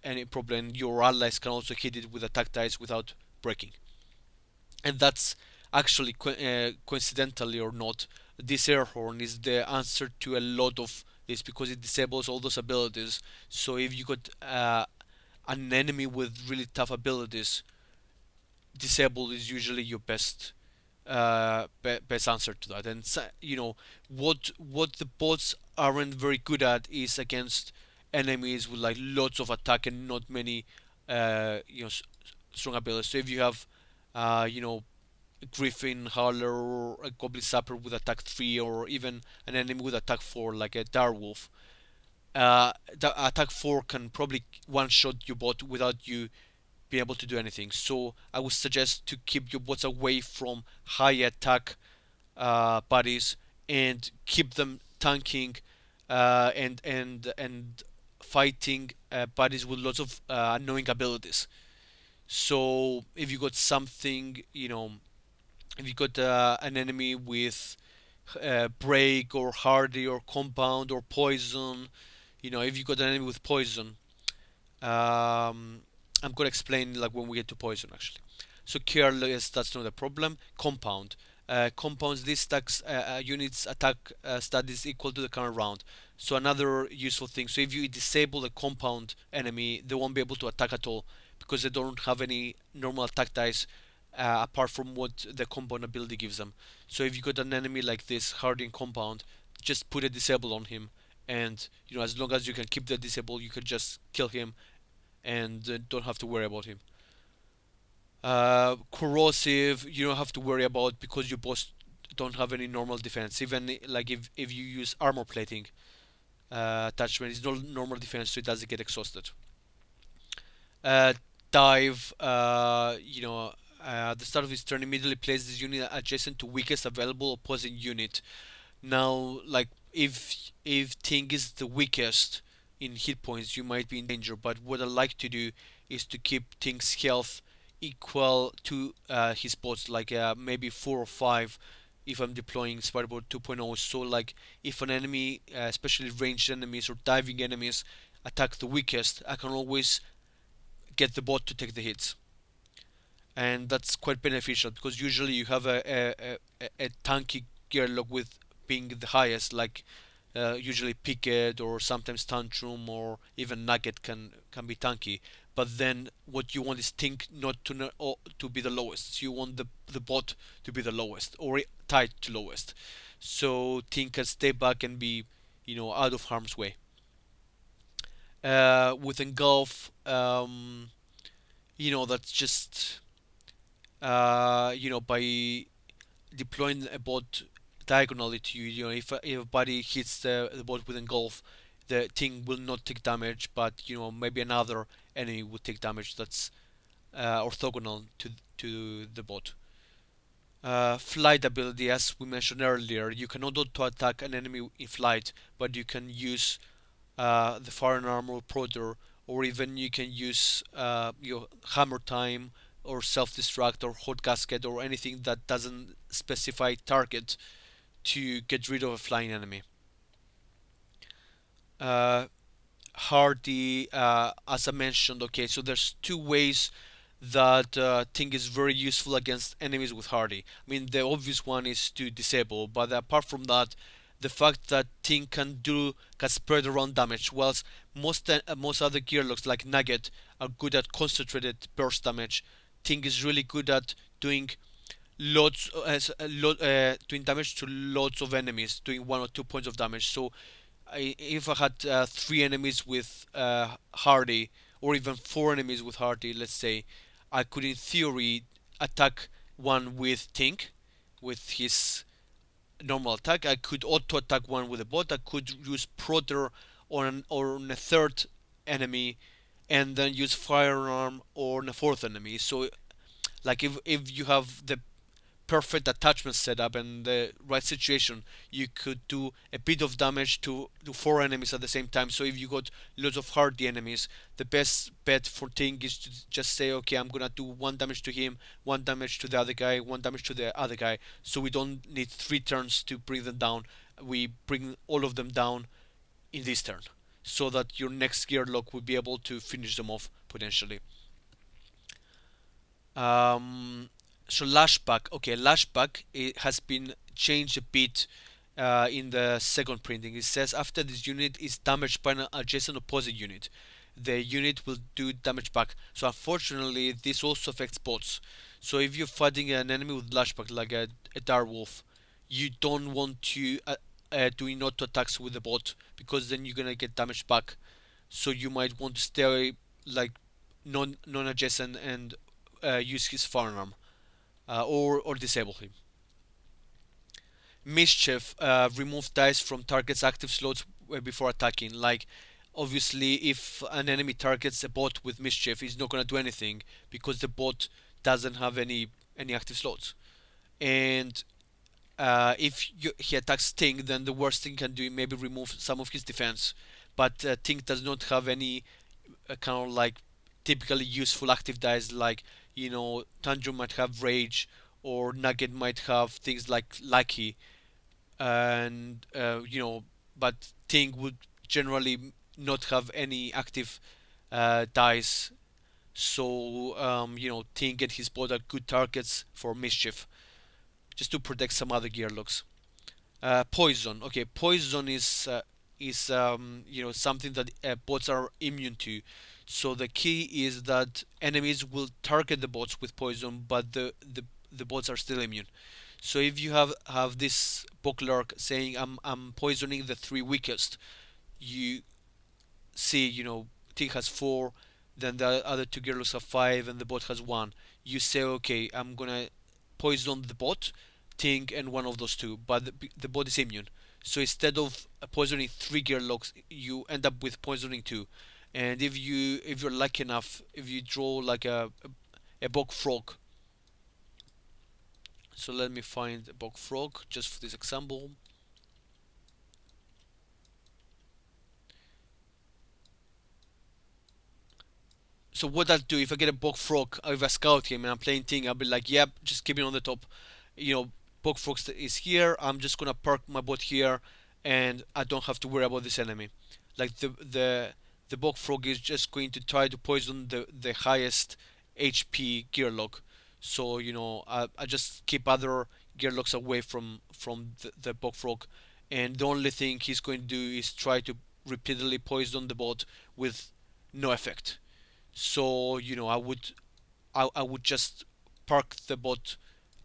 any problem. Your allies can also hit it with attack dice without breaking. And that's actually coincidentally or not, this air horn is the answer to a lot of this because it disables all those abilities. So if you got an enemy with really tough abilities, disable is usually your best answer to that. And what the bots aren't very good at is against enemies with like lots of attack and not many strong abilities. So if you have Griffin, Howler, or a Goblin Sapper with attack 3, or even an enemy with attack 4 like a Direwolf, the attack 4 can probably one shot your bot without you be able to do anything. So I would suggest to keep your bots away from high attack bodies and keep them tanking and fighting bodies with lots of annoying abilities. So if you got something, if you got an enemy with break or hardy or compound or poison, if you got an enemy with poison, um, I'm gonna explain like when we get to poison actually. So careless, that's not a problem. Compound. Compounds this stacks units attack stat is equal to the current round. So another useful thing. So if you disable a compound enemy, they won't be able to attack at all because they don't have any normal attack dice apart from what the compound ability gives them. So if you got an enemy like this hardy compound, just put a disable on him, and as long as you can keep the disable, you can just kill him and don't have to worry about him. Corrosive, you don't have to worry about because your boss don't have any normal defense. Even like if you use armor plating attachment, it's not normal defense, so it doesn't get exhausted. Uh, Dive, at the start of his turn, immediately place this unit adjacent to weakest available opposing unit. Now, like if Ting is the weakest in hit points, you might be in danger. But what I like to do is to keep Ting's health equal to his bots, like maybe 4 or 5, if I'm deploying Spider-Bot 2.0. So like if an enemy, especially ranged enemies or diving enemies, attack the weakest, I can always get the bot to take the hits, and that's quite beneficial because usually you have a tanky gear log with being the highest, like usually Picket or sometimes Tantrum or even Nugget can be tanky. But then what you want is Tink not to to be the lowest. So you want the bot to be the lowest or tied to lowest. So Tink can stay back and be, out of harm's way. With Engulf, that's just by deploying a bot diagonally to you. If a body hits the bot with engulf, the thing will not take damage, but maybe another enemy would take damage. That's orthogonal to the bot. Flight ability, as we mentioned earlier, you cannot auto attack an enemy in flight, but you can use the firearm or proder, or even you can use your hammer time or self-destruct or hot gasket or anything that doesn't specify target to get rid of a flying enemy. Uh, Hardy, as I mentioned, okay, so there's two ways that Tink is very useful against enemies with Hardy. I mean, the obvious one is to disable, but apart from that, the fact that Tink can spread around damage, whilst most other gear locks like Nugget are good at concentrated burst damage, Tink is really good at doing doing damage to lots of enemies, doing 1 or 2 points of damage. So if I had three enemies with Hardy, or even four enemies with Hardy, let's say, I could in theory attack one with Tink, with his normal attack. I could auto attack one with a bot. I could use Proter on a third enemy, and then use Firearm on a fourth enemy. So, like if you have the perfect attachment setup and the right situation, you could do a bit of damage to four enemies at the same time. So if you got lots of hardy enemies, the best bet for Ting is to just say, okay, I'm gonna do one damage to him, one damage to the other guy, one damage to the other guy. So we don't need 3 turns to bring them down. We bring all of them down in this turn, so that your next gear lock will be able to finish them off potentially. Um, so lashback, okay, lashback it has been changed a bit in the second printing. It says after this unit is damaged by an adjacent opposite unit, the unit will do damage back. So unfortunately, this also affects bots. So if you're fighting an enemy with lashback, like a dire wolf, you don't want to do not attacks with the bot because then you're gonna get damage back. So you might want to stay like non adjacent and use his firearm or disable him. Mischief, remove dice from target's active slots before attacking. Like, obviously, if an enemy targets a bot with Mischief, he's not gonna do anything because the bot doesn't have any active slots. And if he attacks Tink, then the worst thing can do maybe remove some of his defense. But Tink does not have any kind of like typically useful active dice, like Tanjiro might have Rage, or Nugget might have things like Lucky, and but Ting would generally not have any active dice. So Ting and his bot are good targets for Mischief, just to protect some other gear locks. Poison. Okay, poison is something that bots are immune to. So the key is that enemies will target the bots with poison, but the bots are still immune. So if you have this booklark saying I'm poisoning the three weakest, you see T has four, then the other two girls have five, and the bot has one. You say, okay, I'm gonna poison the bot, Tink, and one of those two, but the bot is immune. So instead of poisoning three gearlocks, you end up with poisoning two. And if you're lucky enough, if you draw like a bog frog, so let me find a bog frog just for this example. So what I'll do if I get a bog frog, if I scout him and I'm playing Ting, I'll be like, yep, just keep it on the top. You know, Bogfrog is here. I'm just gonna park my boat here, and I don't have to worry about this enemy. Like the Bogfrog is just going to try to poison the highest HP gearlock. So I just keep other gearlocks away from the Bogfrog, and the only thing he's going to do is try to repeatedly poison the boat with no effect. So I would just park the boat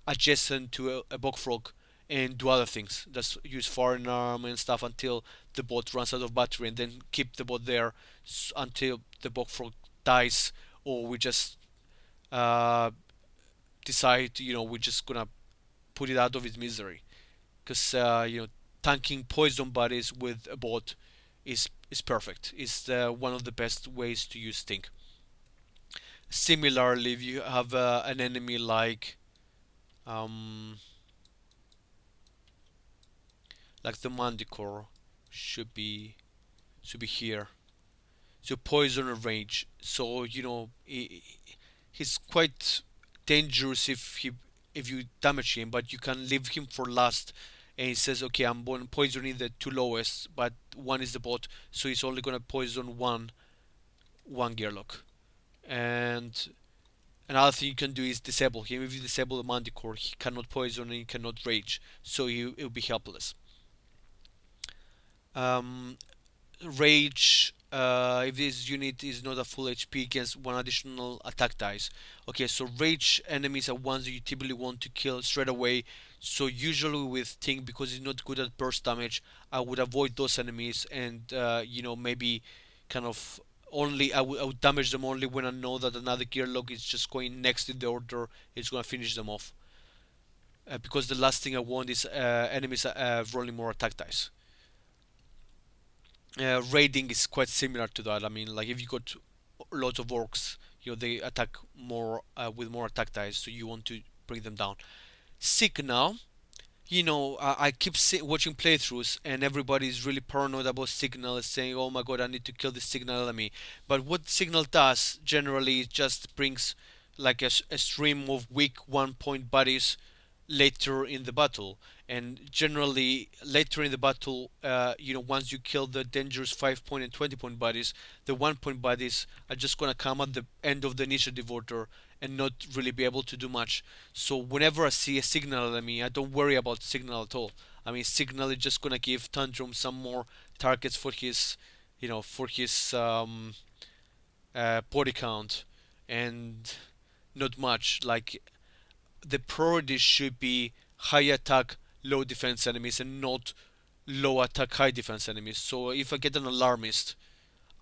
adjacent to a bog frog and do other things. Just use foreign arm and stuff until the boat runs out of battery, and then keep the boat there until the bog frog dies, or we just uh, decide we're just gonna put it out of its misery. Because tanking poison bodies with a boat is perfect. It's one of the best ways to use Tink. Similarly, if you have an enemy um, like the Manticore, should be should be here. So poison and rage. So he's quite dangerous if you damage him, but you can leave him for last. And he says, okay, I'm going poisoning the two lowest, but one is the bot, so he's only gonna poison one gearlock. And another thing you can do is disable him. If you disable the Manticore, he cannot poison and he cannot rage, so he'll be helpless. Um, Rage, if this unit is not a full HP, against one additional attack dice. Okay, so rage enemies are ones that you typically want to kill straight away. So usually with Tink, because it's not good at burst damage, I would avoid those enemies, and maybe kind of only I would damage them only when I know that another gearlock is just going next in the order. It's gonna finish them off. Because the last thing I want is enemies rolling more attack dice. Raiding is quite similar to that. I mean, like if you got lots of orcs, they attack more with more attack dice, so you want to bring them down. Signal, I keep watching playthroughs, and everybody is really paranoid about Signal, saying, "Oh my God, I need to kill this Signal enemy." But what Signal does generally is just brings like a stream of weak 1 point buddies later in the battle. And generally, later in the battle, once you kill the dangerous 5 point and 20 point buddies, the 1 point buddies are just gonna come at the end of the initiative order and not really be able to do much. So whenever I see a signal enemy, I don't worry about signal at all. I mean, signal is just gonna give Tantrum some more targets for his body count, and not much. Like the priority should be high attack, low defense enemies, and not low attack, high defense enemies. So if I get an alarmist,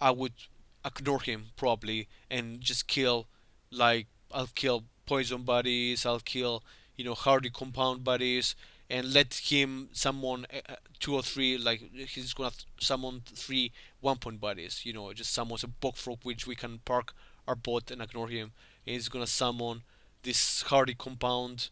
I would ignore him probably and just kill, like I'll kill poison buddies, I'll kill hardy compound buddies, and let him summon two or three, like he's gonna summon three 1 point buddies. Just summons a bog frog which we can park our boat and ignore him. And he's gonna summon this hardy compound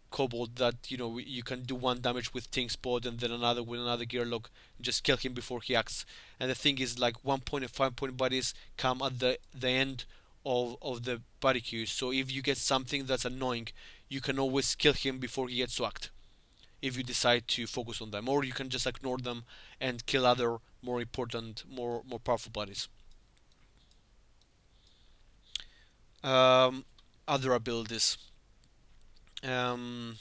kobold that you can do one damage with Ting Spot and then another with another gearlock, and just kill him before he acts. And the thing is, like 1 point and 5 point buddies come at the end of the buddy queue. So if you get something that's annoying, you can always kill him before he gets to act. If you decide to focus on them, or you can just ignore them and kill other more important, more powerful buddies. Um, Other abilities. Um,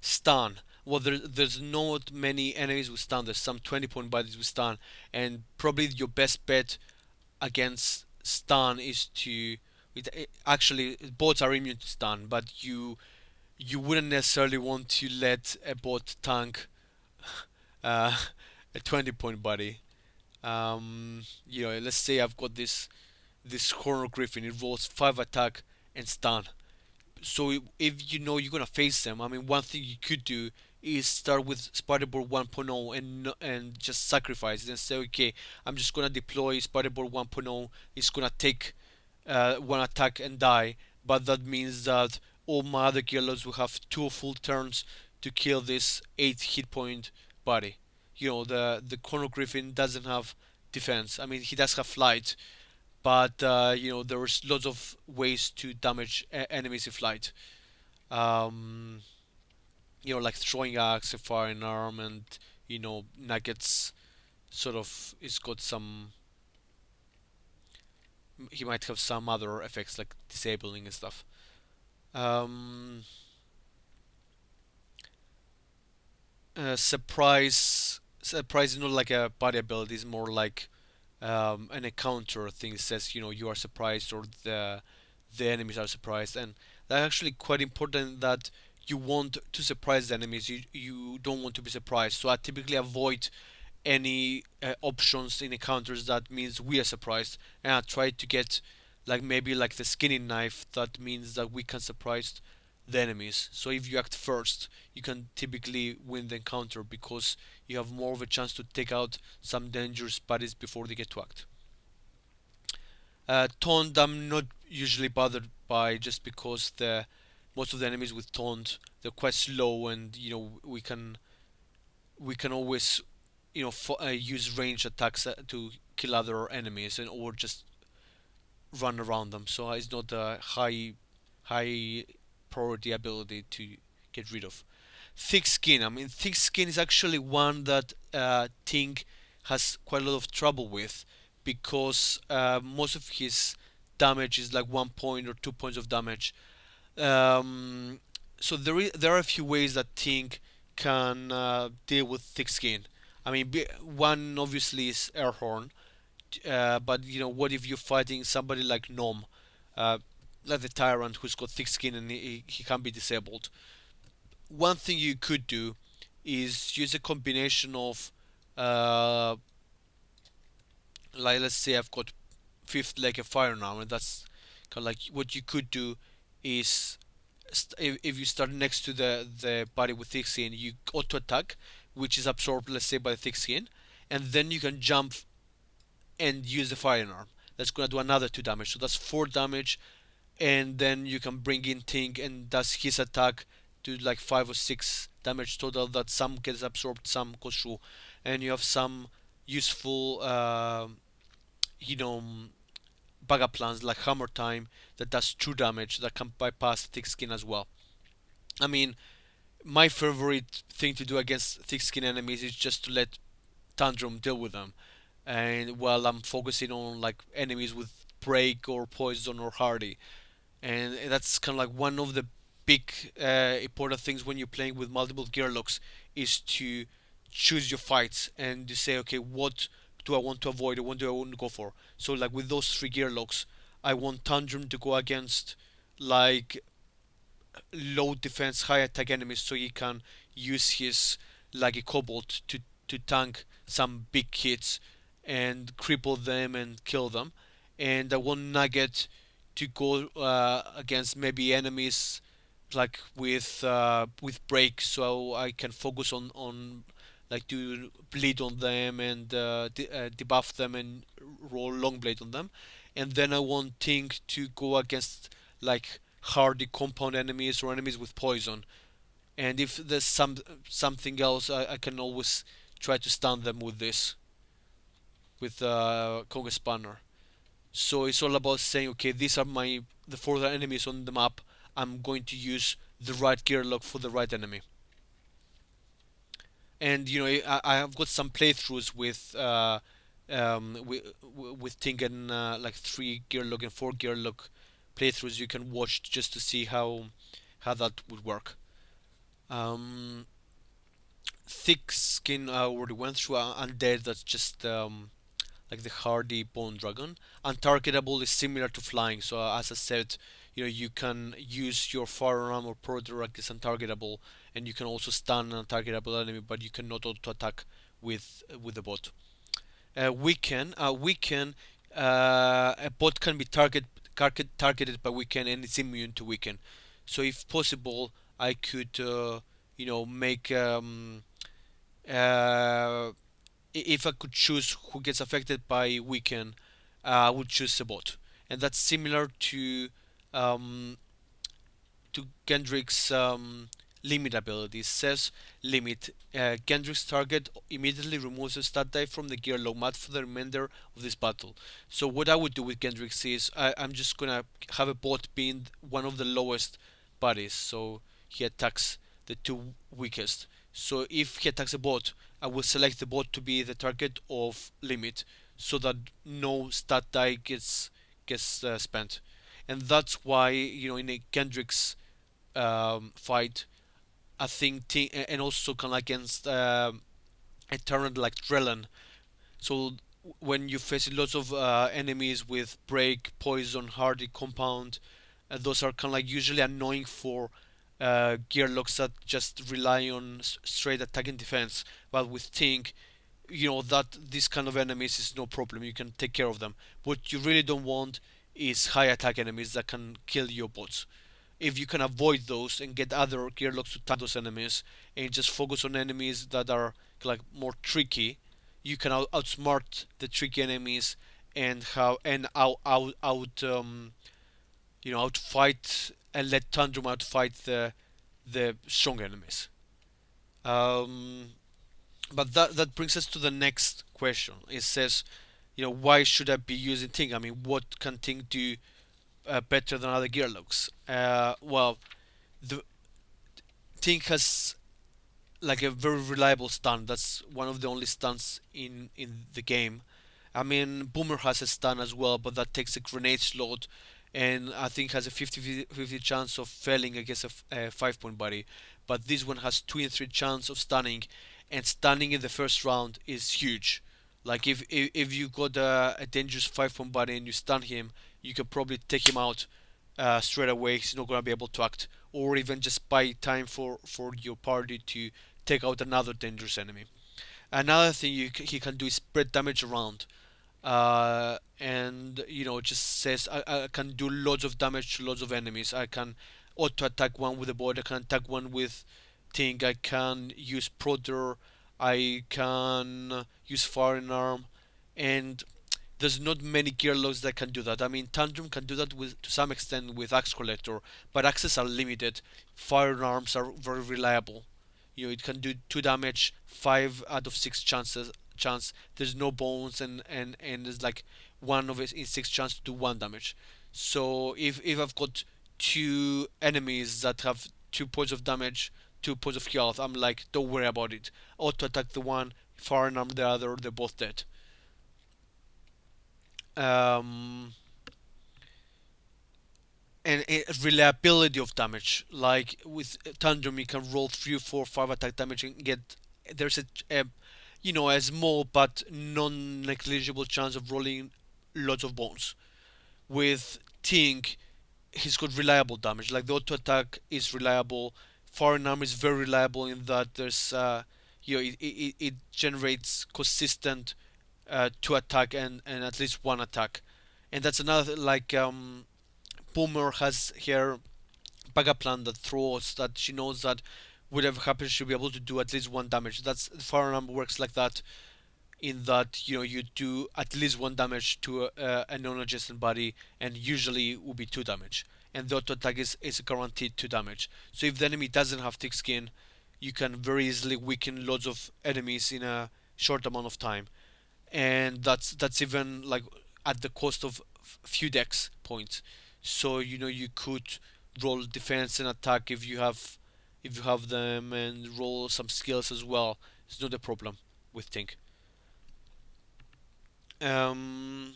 Stun. Well, there's not many enemies with stun. There's some 20 point buddies with stun, and probably your best bet against stun is to. Actually, bots are immune to stun, but you wouldn't necessarily want to let a bot tank uh, a 20 point buddy. Let's say I've got this Horned Griffin. It rolls 5 attack and stun. So if you know you're gonna face them, I mean, one thing you could do is start with Spiderboard 1.0 and just sacrifice it and say, okay, I'm just gonna deploy Spiderboard 1.0. It's gonna take one attack and die, but that means that all my other killers will have two full turns to kill this 8 hit point body. The Chrono Griffin doesn't have defense. I mean, he does have flight, but there's lots of ways to damage enemies in flight. Um, like throwing axe, a firing arm, and nuggets. Sort of, it's got some. He might have some other effects like disabling and stuff. Um, surprise is not like a body ability. It's more like an encounter thing. It says you are surprised or the enemies are surprised, and that's actually quite important that you want to surprise the enemies. You don't want to be surprised. So I typically avoid any options in encounters that means we are surprised, and I try to get like maybe like the skinning knife that means that we can surprise the enemies. So if you act first, you can typically win the encounter because you have more of a chance to take out some dangerous buddies before they get to act. Taunt I'm not usually bothered by just because the most of the enemies with taunt they're quite slow, and we can always use range attacks to kill other enemies and or just run around them. So it's not a high priority ability to get rid of. Thick skin. I mean, thick skin is actually one that Tink has quite a lot of trouble with because most of his damage is like 1 point or 2 points of damage. Um, so there are a few ways that Tink can deal with thick skin. I mean, one obviously is air horn, but what if you're fighting somebody like Nom, uh, like the tyrant who's got thick skin and he can be disabled? One thing you could do is use a combination of, uh, like let's say I've got fifth like a fire now, and that's kind of like what you could do is if you start next to the body with thick skin, you auto attack, which is absorbed, let's say, by the thick skin, and then you can jump and use the firearm. That's gonna do another 2 damage, so that's 4 damage, and then you can bring in Tink and does his attack do like 5 or 6 damage total. That some gets absorbed, some goes through, and you have some useful, you know, backup plans like Hammer Time that does 2 damage that can bypass thick skin as well. I mean, my favorite thing to do against thick skin enemies is just to let Tantrum deal with them, and while I'm focusing on like enemies with break or poison or hardy, and that's kind of like one of the big important things when you're playing with multiple gear locks is to choose your fights and to say, okay, what do I want to avoid or what do I want to go for? So like with those 3 gear locks, I want Tantrum to go against like low defense, high attack enemies, so he can use his like a kobold to tank some big hits and cripple them and kill them. And I want Nugget to go against maybe enemies like with break, so I can focus on like to bleed on them and debuff them and roll long blade on them. And then I want Tink to go against like hardy compound enemies or enemies with poison. And if there's something else, I can always try to stun them with this, with Conga Spanner. So it's all about saying, okay, these are the four enemies on the map. I'm going to use the right gear lock for the right enemy. And I have got some playthroughs with Ting and like 3 gear lock and 4 gear lock playthroughs you can watch just to see how that would work. Um, Thick skin I already went through. Undead, that's just like the hardy bone dragon. Untargetable is similar to flying, so as I said, you can use your firearm or proto against untargetable, and you can also stun an untargetable enemy, but you cannot auto attack with the bot. Weaken. A bot can be targeted by weaken, and it's immune to weaken. So if possible, I could make uh, if I could choose who gets affected by weaken, I would choose a bot, and that's similar um, to Gendrick's limit ability. It says limit. Gendrick's target immediately removes a stat die from the gear low mat for the remainder of this battle. So what I would do with Gendrick's is I'm just gonna have a bot being one of the lowest buddies, so he attacks the two weakest. So if he attacks a bot, I will select the bot to be the target of limit, so that no stat die gets spent, and that's why in a Kendrick's fight, I think, and also kind of against a turret like Drellin. So when you face lots of enemies with break, poison, hardy, compound, those are kind of like usually annoying for gearlocks that just rely on straight attack and defense. But with Tink, that this kind of enemies is no problem. You can take care of them. What you really don't want is high attack enemies that can kill your bots. If you can avoid those and get other gearlocks to tank those enemies and just focus on enemies that are like more tricky, you can outsmart the tricky enemies and how and outfight and let Tantrum outfight the strong enemies. Um, but that brings us to the next question. It says, why should I be using Ting? I mean, what can Ting do better than other gearlocks? Well, the Ting has like a very reliable stun. That's one of the only stuns in the game. I mean, Boomer has a stun as well, but that takes a grenade slot, and I think has a 50-50 chance of failing against a 5-point buddy. But this one has 2 and 3 chance of stunning, and stunning in the first round is huge. Like if you got a dangerous 5-point buddy and you stun him, you can probably take him out straight away. He's not gonna be able to act, or even just buy time for your party to take out another dangerous enemy. Another thing he can do is spread damage around, and just says I can do lots of damage to lots of enemies. I can auto attack one with a board. I can attack one with Ting. I can use Proder. I can use Firing Arm, and there's not many gearlocks that can do that. I mean, Tantrum can do that with to some extent with Axe Collector, but axes are limited. Firearms are very reliable. It can do 2 damage, 5 out of 6 chance. There's no bones, and there's like one of it in 6 chance to do 1 damage. So if I've got two enemies that have 2 points of damage, 2 points of health, I'm like, don't worry about it. Auto attack the one, firearm the other, they're both dead. Um, and reliability of damage. Like with Tantrum, you can roll 3, 4, 5 attack damage and get. There's a small but non-negligible chance of rolling lots of bones. With Tink, he's got reliable damage. Like the auto attack is reliable. Foreign arm is very reliable in that there's it generates consistent 2 attack and at least 1 attack, and that's another like Boomer has her backup plan that throws that she knows that whatever happens she'll be able to do at least 1 damage. That's firearm works like that, in that you do at least 1 damage to a non-adjacent body, and usually it will be 2 damage. And the auto attack is guaranteed 2 damage. So if the enemy doesn't have thick skin, you can very easily weaken lots of enemies in a short amount of time, and that's even like at the cost of few dex points. So you could roll defense and attack if you have them, and roll some skills as well. It's not a problem with Tink. Um,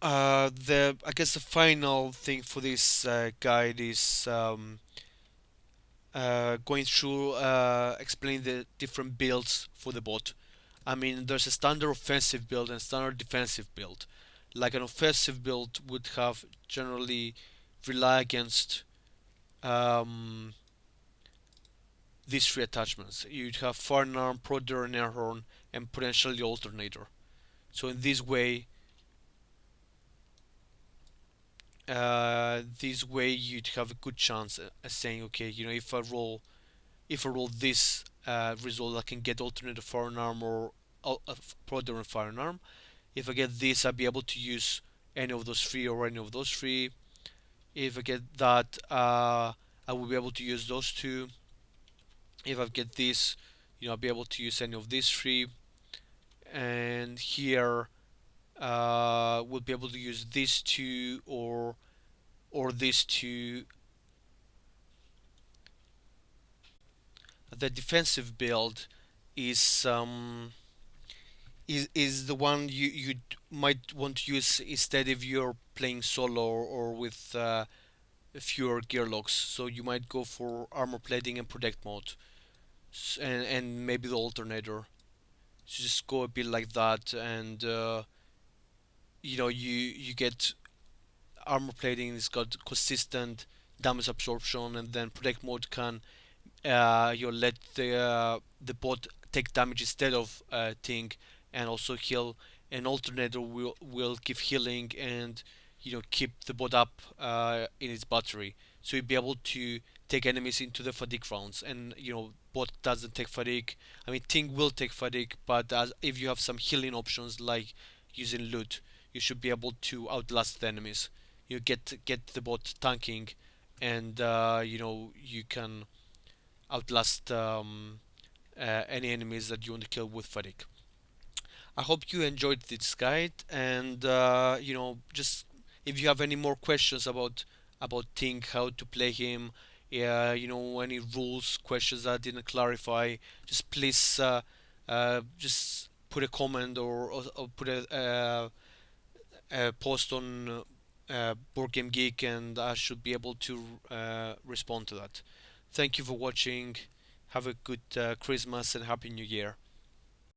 the I guess the final thing for this guide is going through explaining the different builds for the bot. I mean, there's a standard offensive build and standard defensive build. Like an offensive build would have generally rely against um, these three attachments. You'd have Firearm, Prodder, and Airhorn, and potentially Alternator. So in this way you'd have a good chance at saying, okay, if I roll this result, I can get Alternator Firearm or Prodder and Firearm. If I get this, I'll be able to use any of those three or any of those three. If I get that, I will be able to use those two. If I get this, I'll be able to use any of these three. And here, we'll be able to use these two, or or these two. The defensive build is is the one you might want to use instead if you're playing solo or with fewer gear locks. So you might go for armor plating and protect mode, and maybe the alternator. So just go a bit like that, and you get armor plating. It's got consistent damage absorption, and then protect mode can you let the bot take damage instead of Tink, and also heal. An alternator will give healing and keep the bot up in its battery, so you'll be able to take enemies into the fatigue rounds. And bot doesn't take fatigue. I mean, Tink will take fatigue, but if you have some healing options like using loot, you should be able to outlast the enemies. You get the bot tanking, and you can outlast any enemies that you want to kill with fatigue. I hope you enjoyed this guide, and just if you have any more questions about Tink, how to play him, yeah, any rules, questions that I didn't clarify, just please just put a comment, or put a post on Board Game Geek, and I should be able to respond to that. Thank you for watching. Have a good Christmas and Happy New Year.